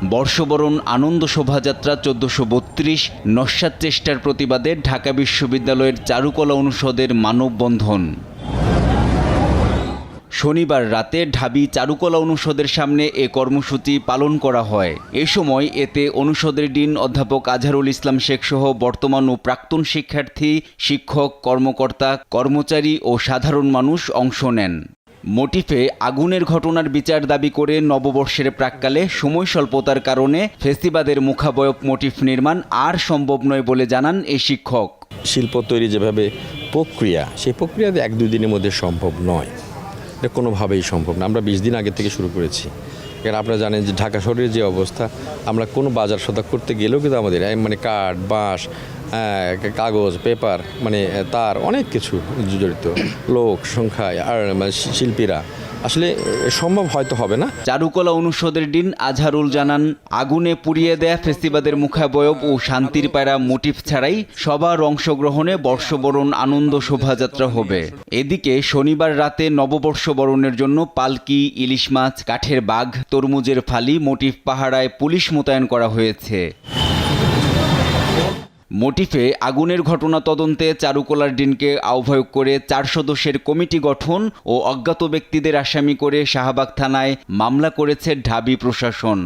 বর্ষবরণ আনন্দ শোভাযাত্রা ১৪৩২ নস্যাৎ চেষ্টার প্রতিবাদে ঢাকা বিশ্ববিদ্যালয়ের চারুকলা অনুষদের মানববন্ধন। শনিবার রাতে ঢাবি চারুকলা অনুষদের সামনে এ কর্মসূচি পালন করা হয়। এ সময় এতে অনুষদের ডিন অধ্যাপক আজহারুল ইসলাম শেখ সহ বর্তমান ও প্রাক্তন শিক্ষার্থী, শিক্ষক, কর্মকর্তা, কর্মচারী ও সাধারণ মানুষ অংশ নেন। মোটিফে আগুনের ঘটনার বিচার দাবি করে নববর্ষের প্রাক্কালে সময় স্বল্পতার কারণে ফেস্টিভালের মুখাবয়ব মোটিফ নির্মাণ আর সম্ভব নয় বলে জানান এই শিক্ষক। শিল্প তৈরি যেভাবে প্রক্রিয়া, সেই প্রক্রিয়া ১-২ দিনের মধ্যে সম্ভব নয়, এটা কোনোভাবেই সম্ভব না। আমরা ২০ দিন আগে থেকে শুরু করেছি, কারণ আপনারা জানেন যে ঢাকা শহরের যে অবস্থা, আমরা কোনো বাজার সদা করতে গেলেও কিন্তু আমাদের কাঠ, বাঁশ, কাগজ, পেপার, তার অনেক কিছু জড়িত, লোক সংখ্যায় আর শিল্পীরা, আসলে সম্ভব হয়তো হবে না। চারুকলা অনুষদের ডিন আজহারুল জানান, আগুনে পুড়িয়ে দেয়া ফেস্টিভালের মুখাবয়ব ও শান্তির পায়রা মোটিফ ছাড়াই সবার অংশগ্রহণে বর্ষবরণ আনন্দ শোভাযাত্রা হবে। এদিকে শনিবার রাতে নববর্ষ বরণের জন্য পালকি, ইলিশ মাছ, কাঠের বাঘ, তরমুজের ফালি, মোটিফ পাহারায় পুলিশ মোতায়েন করা হয়েছে। মোটিফে আগুনের ঘটনা তদন্তে চারুকলার ডিনকে আহ্বায়ক করে ৪ সদস্যের কমিটি গঠন ও অজ্ঞাত ব্যক্তিদের আসামি করে শাহবাগ থানায় মামলা করেছে ঢাবি প্রশাসন।